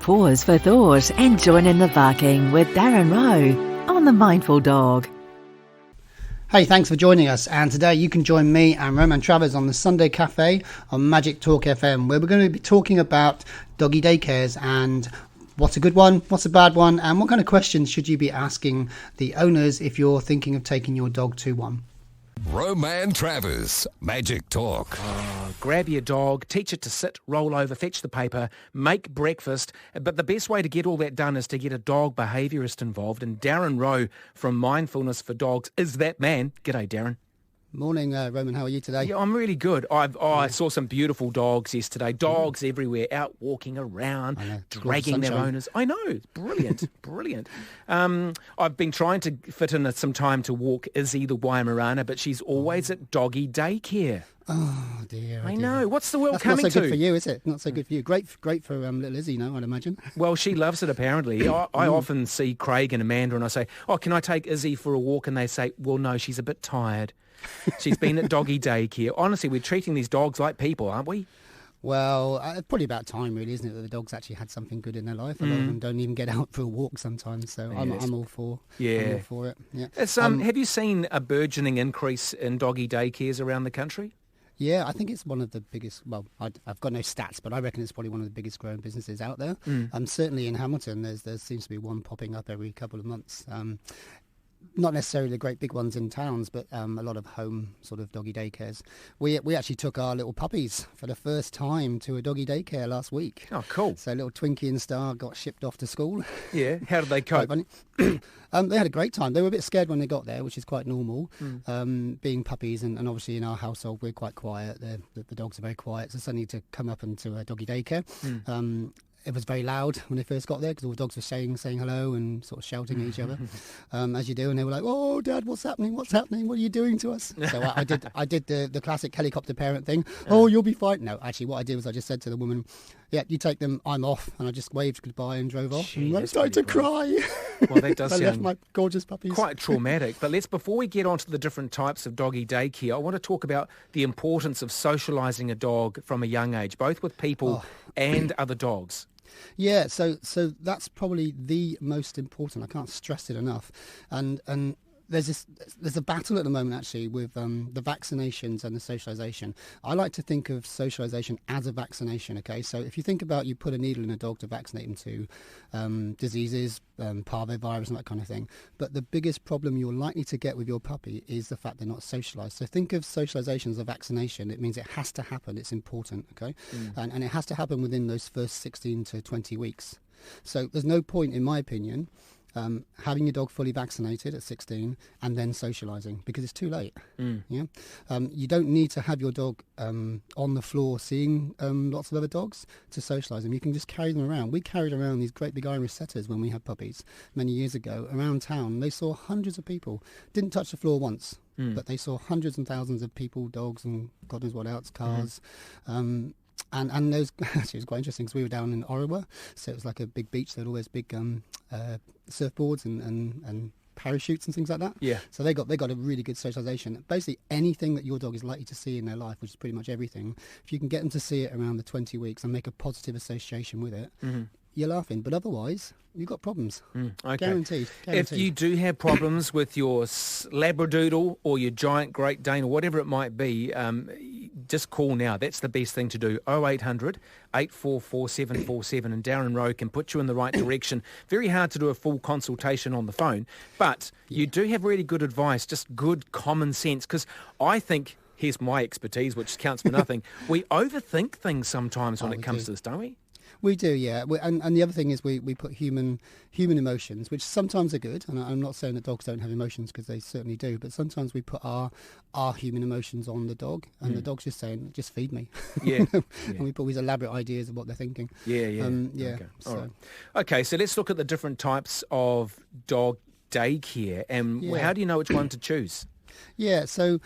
pause for thought and join in the barking with Darren Rowe on The Mindful Dog. Hey, thanks for joining us. And today you can join me and Roman Travers on the Sunday Cafe on Magic Talk FM, where we're going to be talking about doggy daycares and what's a good one, what's a bad one, and what kind of questions should you be asking the owners if you're thinking of taking your dog to one. Roman Travers, Magic Talk. Grab your dog, teach it to sit, roll over, fetch the paper, make breakfast. But the best way to get all that done is to get a dog behaviourist involved. And Darren Rowe from Mindfulness for Dogs is that man. G'day, Darren. Morning, Roman. How are you today? Yeah, I'm really good. I saw some beautiful dogs yesterday. Dogs everywhere, out walking around, dragging their owners. I know, it's brilliant, brilliant. I've been trying to fit in some time to walk Izzy, the Weimaraner, but she's always at doggy daycare. Oh dear! I know. What's the world That's coming to? Not so good for you, is it? Not so good for you. Great for little Izzy, no, I'd imagine. Well, she loves it apparently. I often see Craig and Amanda, and I say, "Oh, can I take Izzy for a walk?" And they say, "Well, no, she's a bit tired. She's been at doggy daycare." Honestly, we're treating these dogs like people, aren't we? Well, probably about time, really, isn't it, that the dogs actually had something good in their life. A lot of them don't even get out for a walk sometimes, so I'm all for. I'm all for it. Yeah. Have you seen a burgeoning increase in doggy daycares around the country? Yeah, I think it's one of the biggest, well, I've got no stats, but I reckon it's probably one of the biggest growing businesses out there. Certainly in Hamilton, there seems to be one popping up every couple of months. Not necessarily the great big ones in towns, but a lot of home sort of doggy daycares. We actually took our little puppies for the first time to a doggy daycare last week. Oh, cool. So little Twinkie and Star got shipped off to school. Yeah, how did they cope? They had a great time. They were a bit scared when they got there, which is quite normal, being puppies. And obviously in our household, we're quite quiet. The dogs are very quiet. So suddenly to come up into a doggy daycare, it was very loud when they first got there because all the dogs were saying hello and sort of shouting at each other, as you do. And they were like, "Oh, Dad, what's happening? What's happening? What are you doing to us?" So I did the classic helicopter parent thing. "Oh, you'll be fine." No, actually, what I did was I just said to the woman, "Yeah, you take them. I'm off." And I just waved goodbye and drove off. Gee, and I started to cry. Well, that does I sound left my gorgeous puppies. Quite traumatic. But before we get on to the different types of doggy daycare, I want to talk about the importance of socialising a dog from a young age, both with people and other dogs. Yeah, so that's probably the most important. I can't stress it enough. And there's a battle at the moment actually with the vaccinations and the socialisation. I like to think of socialisation as a vaccination. Okay, so if you think about, you put a needle in a dog to vaccinate them to diseases, parvovirus and that kind of thing. But the biggest problem you're likely to get with your puppy is the fact they're not socialised. So think of socialisation as a vaccination. It means it has to happen. It's important. Okay, and it has to happen within those first 16 to 20 weeks. So there's no point, in my opinion, having your dog fully vaccinated at 16 and then socialising, because it's too late. Yeah, you don't need to have your dog on the floor seeing lots of other dogs to socialise them. You can just carry them around. We carried around these great big Irish setters when we had puppies many years ago around town. They saw hundreds of people, didn't touch the floor once, but they saw hundreds and thousands of people, dogs and God knows what else, cars. And those, actually it was quite interesting because we were down in Ottawa, so it was like a big beach. They had all those big surfboards and parachutes and things like that. Yeah. So they got a really good socialisation. Basically anything that your dog is likely to see in their life, which is pretty much everything, if you can get them to see it around the 20 weeks and make a positive association with it, you're laughing. But otherwise, you've got problems. Okay. Guaranteed. If you do have problems with your Labradoodle or your giant Great Dane or whatever it might be, just call now. That's the best thing to do. 0800 844 747, and Darren Rowe can put you in the right direction. Very hard to do a full consultation on the phone, but you do have really good advice, just good common sense, because I think, here's my expertise, which counts for nothing, we overthink things sometimes when it comes to this, don't we? We do, yeah. And the other thing is we put human emotions, which sometimes are good. And I'm not saying that dogs don't have emotions, because they certainly do. But sometimes we put our human emotions on the dog, and the dog's just saying, "Just feed me." Yeah. And we put these elaborate ideas of what they're thinking. Yeah. Okay. So. All right. Okay, so let's look at the different types of dog daycare, and how do you know which one to choose? Yeah, so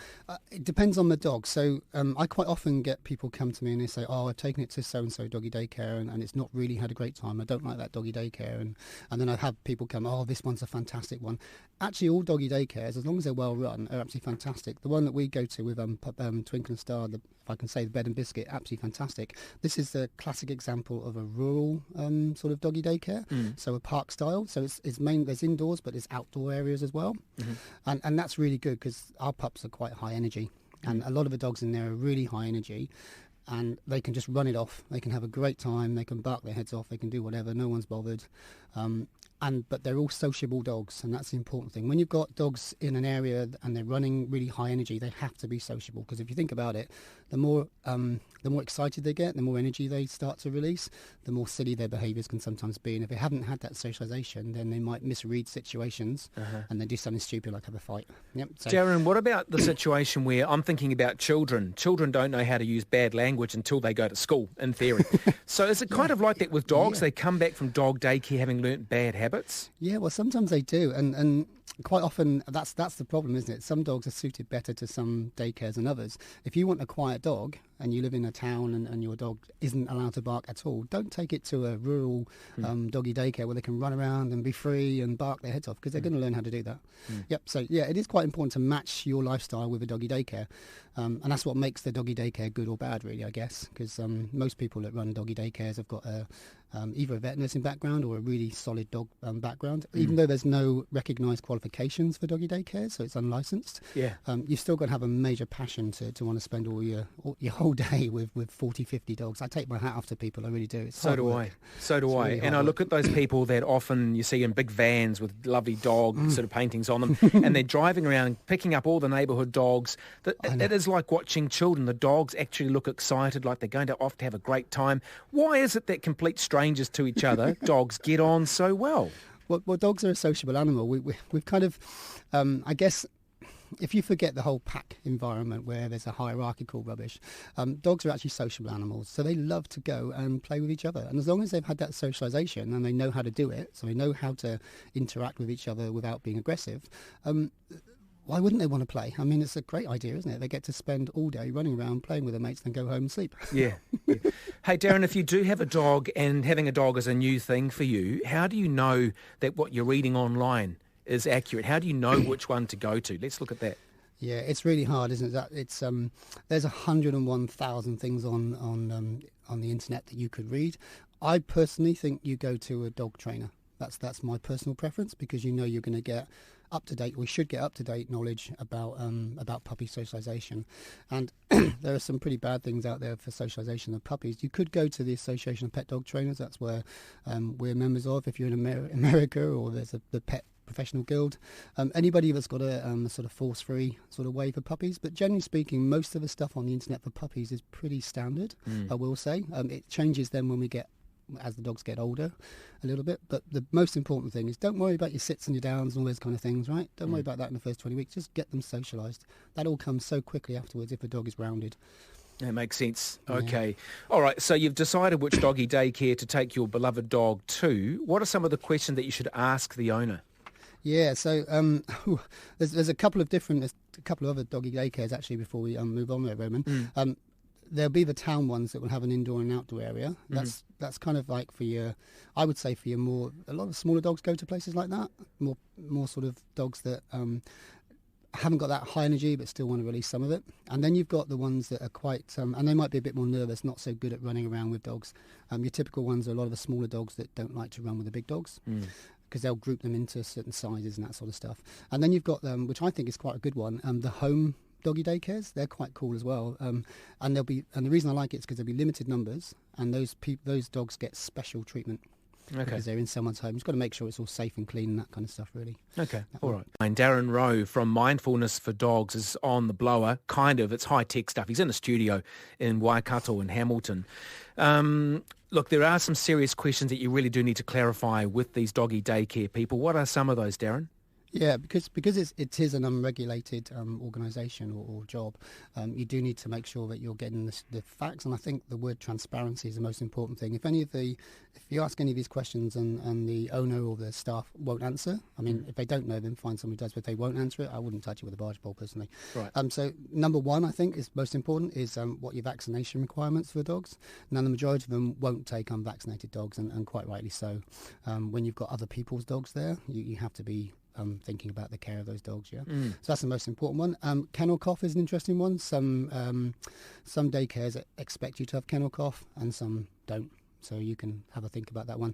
it depends on the dog. So I quite often get people come to me and they say, oh, I've taken it to so-and-so doggy daycare and it's not really had a great time. I don't like that doggy daycare. And then I have people come, oh, this one's a fantastic one. Actually, all doggy daycares, as long as they're well run, are absolutely fantastic. The one that we go to with Twinkle and Star, if I can say, the Bed and Biscuit, absolutely fantastic. This is the classic example of a rural sort of doggy daycare, so a park style. So it's main, there's indoors, but there's outdoor areas as well. And that's really good because our pups are quite high energy, and a lot of the dogs in there are really high energy, and they can just run it off. They can have a great time. They can bark their heads off. They can do whatever. No one's bothered. But they're all sociable dogs, and that's the important thing. When you've got dogs in an area and they're running really high energy, they have to be sociable, because if you think about it, the more excited they get, the more energy they start to release, the more silly their behaviours can sometimes be. And if they haven't had that socialisation, then they might misread situations and they do something stupid like have a fight. Yep. So, Darren, what about the situation where I'm thinking about children? Children don't know how to use bad language until they go to school, in theory. So is it kind of like that with dogs? They come back from dog daycare having learnt bad habits? Yeah, well, sometimes they do, and quite often that's the problem, isn't it? Some dogs are suited better to some daycares than others. If you want a quiet dog and you live in a town and your dog isn't allowed to bark at all, don't take it to a rural doggy daycare where they can run around and be free and bark their heads off, because they're going to learn how to do that. Yep. So yeah, it is quite important to match your lifestyle with a doggy daycare, and that's what makes the doggy daycare good or bad, really, I guess, because most people that run doggy daycares have got either a vet nursing background or a really solid dog background. Even though there's no recognised qualifications for doggy daycare, so it's unlicensed, you've still got to have a major passion to want to spend all your whole day with 40, 50 dogs. I take my hat off to people, I really do. It's So do work. I. Really and I look at those people that often you see in big vans with lovely dog sort of paintings on them, and they're driving around picking up all the neighbourhood dogs. It is like watching children. The dogs actually look excited, like they're going to off to have a great time. Why is it that complete strangers to each other, dogs, get on so well? Well, dogs are a sociable animal. We've kind of, I guess, if you forget the whole pack environment where there's a hierarchical rubbish, dogs are actually sociable animals. So they love to go and play with each other. And as long as they've had that socialisation and they know how to do it, so they know how to interact with each other without being aggressive, why wouldn't they want to play? I mean, it's a great idea, isn't it? They get to spend all day running around playing with their mates, then go home and sleep. Yeah. Hey, Darren, if you do have a dog and having a dog is a new thing for you, how do you know that what you're reading online is accurate? How do you know which one to go to? Let's look at that. Yeah, it's really hard, isn't it? It's there's 101,000 things on the internet that you could read. I personally think you go to a dog trainer. That's my personal preference, because you know you're going to get up-to-date, we should get up-to-date knowledge about puppy socialisation. And there are some pretty bad things out there for socialisation of puppies. You could go to the Association of Pet Dog Trainers. That's where we're members of, if you're in America, or there's the Pet Professional Guild. Anybody that's got a sort of force-free sort of way for puppies. But generally speaking, most of the stuff on the internet for puppies is pretty standard, I will say. It changes then as the dogs get older a little bit, but the most important thing is don't worry about your sits and your downs and all those kind of things, right? Don't worry about that in the first 20 weeks. Just get them socialised. That all comes so quickly afterwards if a dog is rounded. That makes sense. Okay. All right, so you've decided which doggy daycare to take your beloved dog to. What are some of the questions that you should ask the owner? Yeah, so there's a couple of other doggy daycares actually before we move on there, Roman. There'll be the town ones that will have an indoor and outdoor area. That's kind of like for your, I would say for your a lot of smaller dogs go to places like that. More sort of dogs that haven't got that high energy but still want to release some of it. And then you've got the ones that are quite, and they might be a bit more nervous, not so good at running around with dogs. Your typical ones are a lot of the smaller dogs that don't like to run with the big dogs, because they'll group them into certain sizes and that sort of stuff. And then you've got them, which I think is quite a good one, the home doggy daycares. They're quite cool as well, and the reason I like it is because there'll be limited numbers, and those dogs get special treatment because they're in someone's home. You've got to make sure it's all safe and clean and that kind of stuff, really. Okay, all right. And Darren Rowe from Mindfulness for Dogs is on the blower, kind of. It's high-tech stuff. He's in a studio in Waikato in Hamilton. Look, there are some serious questions that you really do need to clarify with these doggy daycare people. What are some of those, Darren? Yeah, because it is an unregulated organisation or job, you do need to make sure that you're getting the facts. And I think the word transparency is the most important thing. If you ask any of these questions and the owner or the staff won't answer, I mean, if they don't know, then find somebody who does. But if they won't answer it, I wouldn't touch it with a barge pole personally. Right. So number one, I think, is most important is what your vaccination requirements for the dogs. Now, the majority of them won't take unvaccinated dogs, and quite rightly so. When you've got other people's dogs there, you have to be thinking about the care of those dogs, yeah. So that's the most important one. Kennel cough is an interesting one. Some daycares expect you to have kennel cough, and some don't. So you can have a think about that one.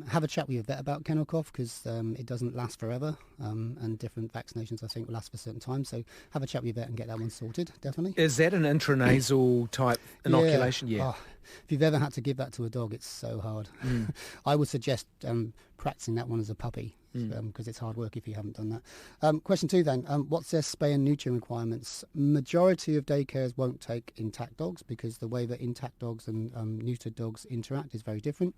Have a chat with your vet about kennel cough, because it doesn't last forever, and different vaccinations I think will last for a certain time. So have a chat with your vet and get that one sorted, definitely. Is that an intranasal type inoculation? Yeah. Oh, if you've ever had to give that to a dog, it's so hard. I would suggest practicing that one as a puppy, because it's hard work if you haven't done that. Question 2 then, what's their spay and neuter requirements? Majority of daycares won't take intact dogs, because the way that intact dogs and neutered dogs interact is very different,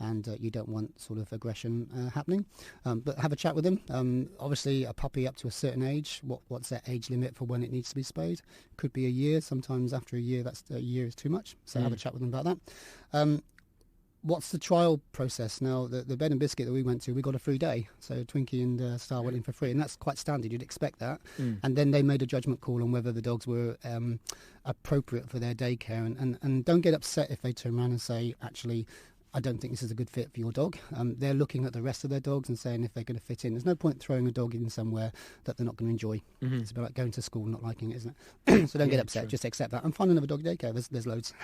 and you don't want sort of aggression happening. But have a chat with them. Obviously a puppy up to a certain age, what's their age limit for when it needs to be spayed? Could be a year. Sometimes after a year is too much, so have a chat with them about that. What's the trial process? Now, the bed and biscuit that we went to, we got a free day. So Twinkie and Star went in for free, and that's quite standard. You'd expect that. And then they made a judgment call on whether the dogs were appropriate for their daycare. And don't get upset if they turn around and say, actually, I don't think this is a good fit for your dog. They're looking at the rest of their dogs and saying if they're going to fit in. There's no point throwing a dog in somewhere that they're not going to enjoy. It's a bit like going to school and not liking it, isn't it? So don't get upset. True. Just accept that and find another dog daycare. There's loads.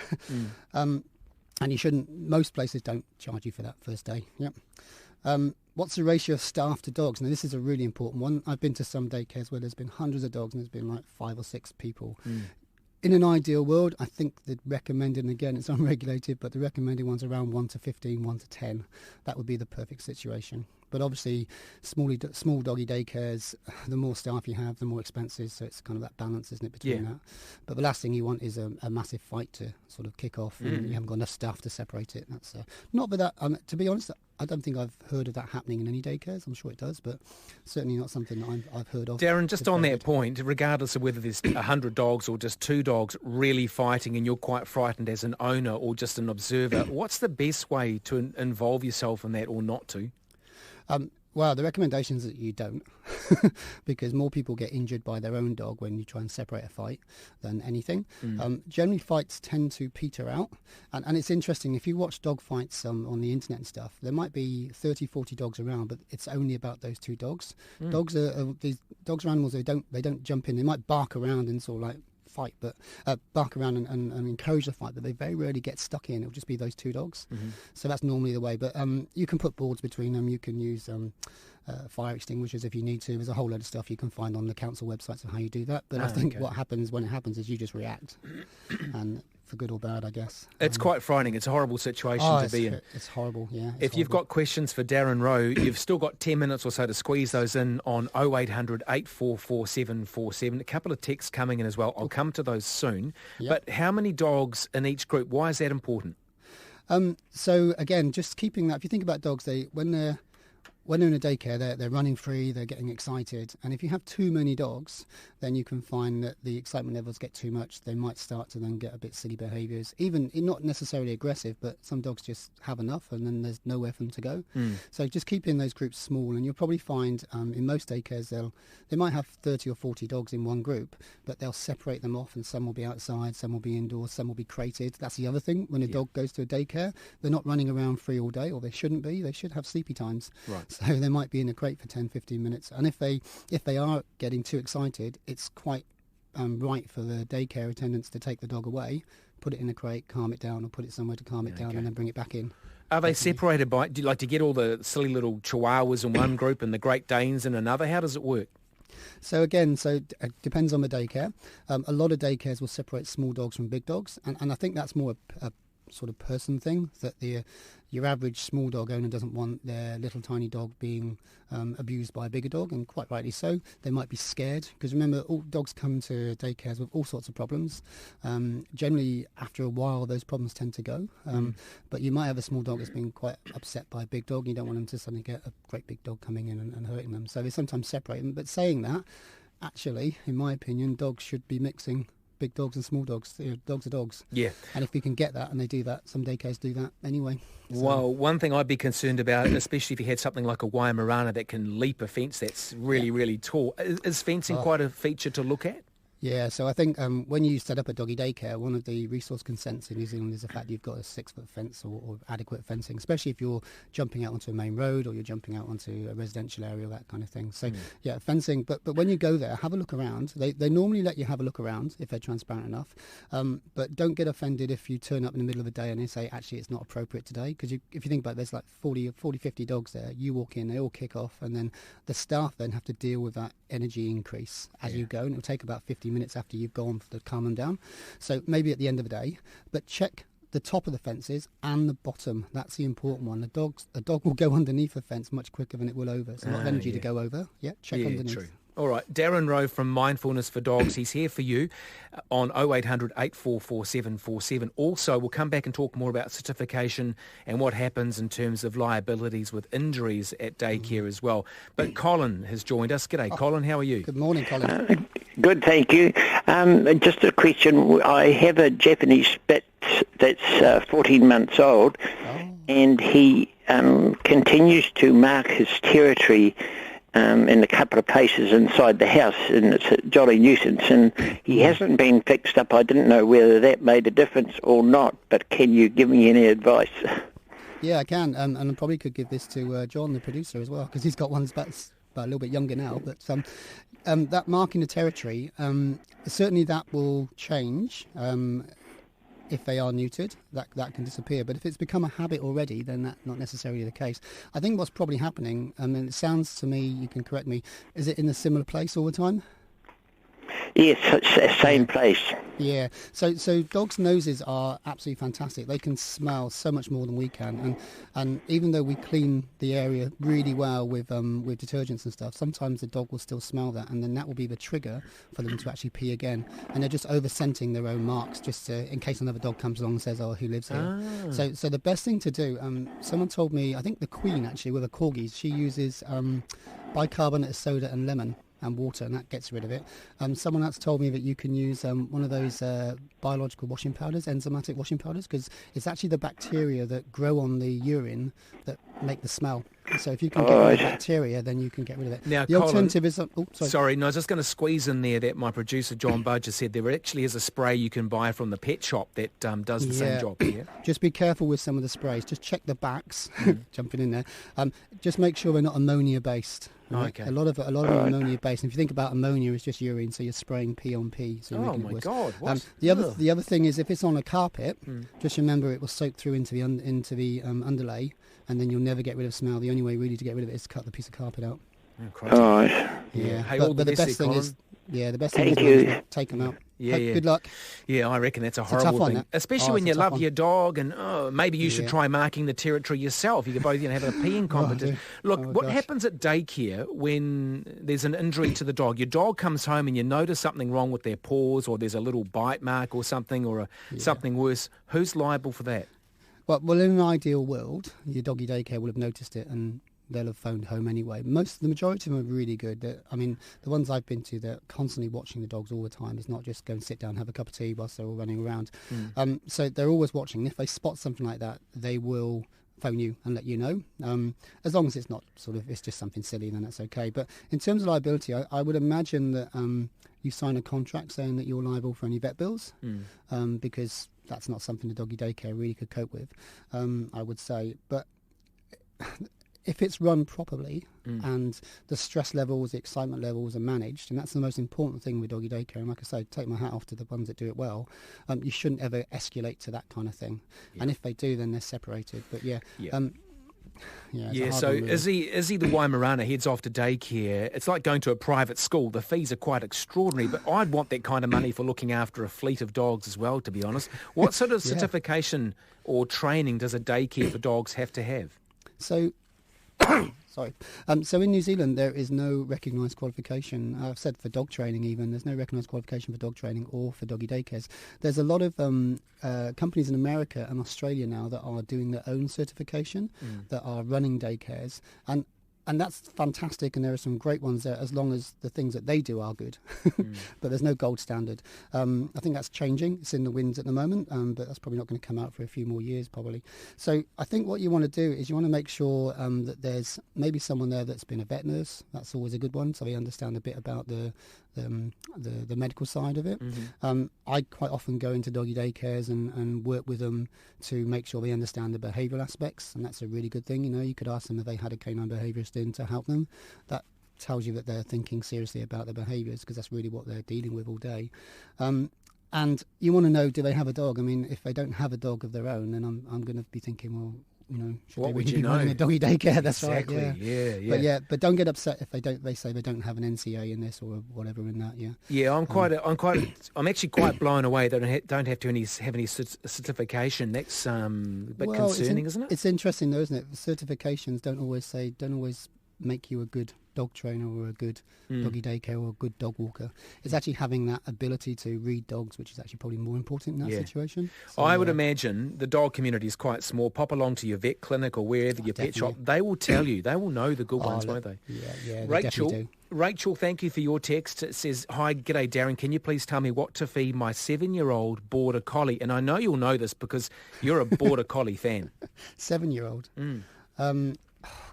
And you shouldn't, most places don't charge you for that first day. Yep. What's the ratio of staff to dogs? Now, this is a really important one. I've been to some daycares where there's been hundreds of dogs and there's been like 5 or 6 people. In an ideal world, I think the recommended, and again, it's unregulated, but the recommended one's around 1 to 15, 1 to 10. That would be the perfect situation. But obviously, small doggy daycares, the more staff you have, the more expensive. So it's kind of that balance, isn't it, between that? But the last thing you want is a massive fight to sort of kick off, and you haven't got enough staff to separate it. That's not with that. To be honest, I don't think I've heard of that happening in any daycares. I'm sure it does, but certainly not something that I've heard of. Darren, just on that point, regardless of whether there's 100 dogs or just 2 dogs really fighting and you're quite frightened as an owner or just an observer, what's the best way to involve yourself in that or not to? Well, the recommendation is that you don't, because more people get injured by their own dog when you try and separate a fight than anything. Generally, fights tend to peter out. And it's interesting, if you watch dog fights on the internet and stuff, there might be 30, 40 dogs around, but it's only about those 2 dogs. Dogs are animals, they don't jump in. They might bark around and sort of like fight, but bark around and encourage the fight, but they very rarely get stuck in. It'll just be those 2 dogs. So that's normally the way. But you can put boards between them. You can use fire extinguishers if you need to. There's a whole load of stuff you can find on the council websites of how you do that. But I think what happens when it happens is you just react, and for good or bad, I guess. It's quite frightening. It's a horrible situation to be in. It's horrible, yeah. If you've got questions for Darren Rowe, you've still got 10 minutes or so to squeeze those in on 0800 844 747. A couple of texts coming in as well. I'll come to those soon. Yep. But how many dogs in each group? Why is that important? So again, just keeping that. If you think about dogs, when they're in a daycare, they're running free, they're getting excited. And if you have too many dogs, then you can find that the excitement levels get too much. They might start to then get a bit silly behaviours, even not necessarily aggressive, but some dogs just have enough and then there's nowhere for them to go. So just keeping those groups small, and you'll probably find in most daycares they might have 30 or 40 dogs in one group, but they'll separate them off, and some will be outside, some will be indoors, some will be crated. That's the other thing. When a dog goes to a daycare, they're not running around free all day, or they shouldn't be. They should have sleepy times. Right. So they might be in a crate for 10, 15 minutes. And if they are getting too excited, it's quite right for the daycare attendants to take the dog away, put it in a crate, calm it down, or put it somewhere to calm it down, and then bring it back in. Are they separated by, do you like to get all the silly little chihuahuas in one group and the Great Danes in another? How does it work? So again, it depends on the daycare. A lot of daycares will separate small dogs from big dogs, and I think that's more sort of person thing, that your average small dog owner doesn't want their little tiny dog being abused by a bigger dog, and quite rightly so. They might be scared, because remember, all dogs come to daycares with all sorts of problems. Generally, after a while, those problems tend to go. But you might have a small dog that's been quite upset by a big dog. You don't want them to suddenly get a great big dog coming in and hurting them. So they sometimes separate them. But saying that, actually, in my opinion, dogs should be mixing big dogs and small dogs. Dogs are dogs. Yeah. And if we can get that, and they do that, some daycares do that anyway. So. Well, one thing I'd be concerned about, especially if you had something like a Weimaraner that can leap a fence that's really, really tall, is fencing quite a feature to look at? Yeah, so I think when you set up a doggy daycare, one of the resource consents in New Zealand is the fact you've got a 6-foot fence or adequate fencing, especially if you're jumping out onto a main road or you're jumping out onto a residential area or that kind of thing. So, yeah, fencing. But when you go there, have a look around. They normally let you have a look around if they're transparent enough. But don't get offended if you turn up in the middle of the day and they say, actually, it's not appropriate today. Because if you think about it, there's like 40, 50 dogs there. You walk in, they all kick off, and then the staff then have to deal with that energy increase as you go, and it'll take about 50 minutes after you've gone to calm them down. So maybe at the end of the day, but check the top of the fences and the bottom. That's the important one. A dog will go underneath a fence much quicker than it will over. It's a lot of energy to go over. Yeah, check underneath. True. All right, Darren Rowe from Mindfulness for Dogs. He's here for you on 0800 844 747. Also, we'll come back and talk more about certification and what happens in terms of liabilities with injuries at daycare as well. But Colin has joined us. G'day, Colin. How are you? Good morning, Colin. Good, thank you. Just a question. I have a Japanese Spitz that's 14 months old, and he continues to mark his territory in a couple of places inside the house, and it's a jolly nuisance, and he hasn't been fixed up. I didn't know whether that made a difference or not, but can you give me any advice? Yeah, I can, and I probably could give this to John, the producer, as well, because he's got one that's a little bit younger now. But that marking the territory, certainly that will change. If they are neutered, that can disappear. But if it's become a habit already, then that's not necessarily the case. I think what's probably happening, and it sounds to me, you can correct me, is it in a similar place all the time? Yes, same place. Yeah. So dogs' noses are absolutely fantastic. They can smell so much more than we can, and even though we clean the area really well with detergents and stuff, sometimes the dog will still smell that, and then that will be the trigger for them to actually pee again. And they're just over-scenting their own marks, just in case another dog comes along and says, "Oh, who lives here?" So the best thing to do. Someone told me, I think the Queen actually with her corgis, she uses bicarbonate of soda and lemon and water, and that gets rid of it. Someone else told me that you can use one of those biological washing powders, enzymatic washing powders, because it's actually the bacteria that grow on the urine that make the smell. So if you can get rid of the bacteria, then you can get rid of it. Now, the alternative is... Sorry, no, I was just going to squeeze in there that my producer, John Budge, has said there actually is a spray you can buy from the pet shop that does the same job. Yeah? Just be careful with some of the sprays. Just check the backs, jumping in there. Just make sure they're not ammonia-based. Right? Okay. A lot of them are ammonia-based. And if you think about ammonia, it's just urine, so you're spraying pee on pee. So God! What? The other thing is, if it's on a carpet, just remember it will soak through into the underlay, and then you'll never get rid of smell. The only way really to get rid of it is to cut the piece of carpet out. All right. Yeah. Hey, but the best thing is, take them out. Yeah, Good luck. Yeah, I reckon that's a horrible thing, especially when you love your dog, and maybe you should try marking the territory yourself. You could both have a peeing competition. Look, what happens at daycare when there's an injury to the dog? Your dog comes home and you notice something wrong with their paws, or there's a little bite mark or something, or something worse. Who's liable for that? Well, in an ideal world, your doggy daycare will have noticed it and they'll have phoned home anyway. The majority of them are really good. The ones I've been to, they're constantly watching the dogs all the time. It's not just go and sit down, have a cup of tea whilst they're all running around. So they're always watching. If they spot something like that, they will phone you and let you know. As long as it's not it's just something silly, then that's okay. But in terms of liability, I would imagine that you sign a contract saying that you're liable for any vet bills, because that's not something the doggy daycare really could cope with, I would say. But if it's run properly and the stress levels, the excitement levels are managed, and that's the most important thing with doggy daycare, and like I say, take my hat off to the ones that do it well, you shouldn't ever escalate to that kind of thing. And if they do, then they're separated. But Yeah, So is he the Waimārana heads off to daycare? It's like going to a private school. The fees are quite extraordinary, but I'd want that kind of money for looking after a fleet of dogs as well, to be honest. What sort of certification or training does a daycare for dogs have to have? So, sorry. So in New Zealand, there is no recognised qualification. I've said for dog training even, there's no recognised qualification for dog training or for doggy daycares. There's a lot of companies in America and Australia now that are doing their own certification, that are running daycares. And that's fantastic, and there are some great ones there as long as the things that they do are good. But there's no gold standard. I think that's changing. It's in the winds at the moment, but that's probably not going to come out for a few more years probably. So I think what you want to do is you want to make sure that there's maybe someone there that's been a vet nurse. That's always a good one, so they understand a bit about the medical side of it. I quite often go into doggy daycares and work with them to make sure they understand the behavioural aspects, and that's a really good thing. You could ask them if they had a canine behaviourist in to help them. That tells you that they're thinking seriously about their behaviours, because that's really what they're dealing with all day. And you want to know, do they have a dog? I mean, if they don't have a dog of their own, then I'm going to be thinking, well, should what they would really you be know? running a doggy daycare? That's exactly. right. Yeah. But don't get upset if they say they don't have an NCA in this or whatever in that. I'm actually quite blown away that I don't have to have any certification. That's a bit concerning, isn't it? It's interesting though, isn't it? Certifications don't always make you a good dog trainer or a good doggy daycare or a good dog walker. It's actually having that ability to read dogs, which is actually probably more important in that situation. So, I would imagine the dog community is quite small. Pop along to your vet clinic or wherever, your pet shop. They will tell you. They will know the good ones, won't they? Yeah, they Rachel, definitely do. Rachel, thank you for your text. It says, "Hi, g'day, Darren. Can you please tell me what to feed my 7-year-old border collie?" And I know you'll know this because you're a border collie fan. 7-year-old.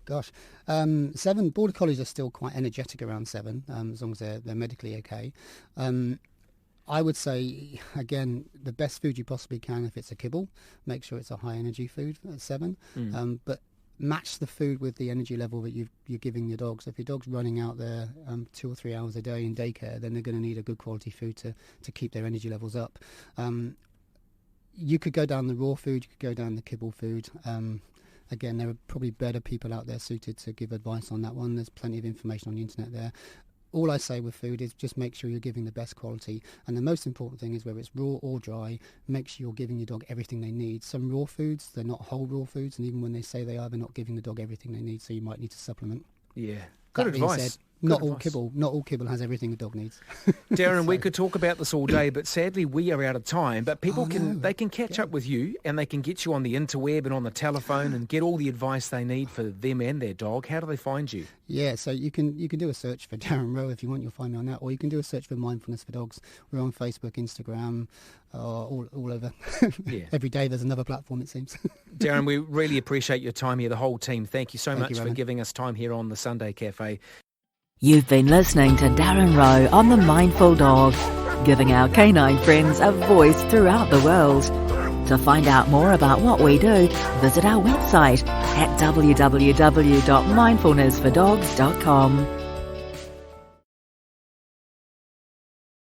Gosh, 7 border collies are still quite energetic around 7, as long as they're medically okay. I would say, again, the best food you possibly can, if it's a kibble, make sure it's a high energy food at 7. But match the food with the energy level that you're giving your dog. So if your dog's running out there 2 or 3 hours a day in daycare, then they're going to need a good quality food to keep their energy levels up. You could go down the raw food, you could go down the kibble food. Again, there are probably better people out there suited to give advice on that one. There's plenty of information on the internet there. All I say with food is just make sure you're giving the best quality. And the most important thing is, whether it's raw or dry, make sure you're giving your dog everything they need. Some raw foods, they're not whole raw foods, and even when they say they are, they're not giving the dog everything they need, so you might need to supplement. Yeah. Good advice. Not all kibble has everything a dog needs. Darren, we could talk about this all day, but sadly we are out of time. But people can catch up with you, and they can get you on the interweb and on the telephone and get all the advice they need for them and their dog. How do they find you? Yeah, so you can do a search for Darren Rowe if you want. You'll find me on that, or you can do a search for Mindfulness for Dogs. We're on Facebook, Instagram, all over. Every day there's another platform, it seems. Darren, we really appreciate your time here, the whole team. Thank you so much for giving us time here on the Sunday Cafe. You've been listening to Darren Rowe on The Mindful Dog, giving our canine friends a voice throughout the world. To find out more about what we do, visit our website at www.mindfulnessfordogs.com.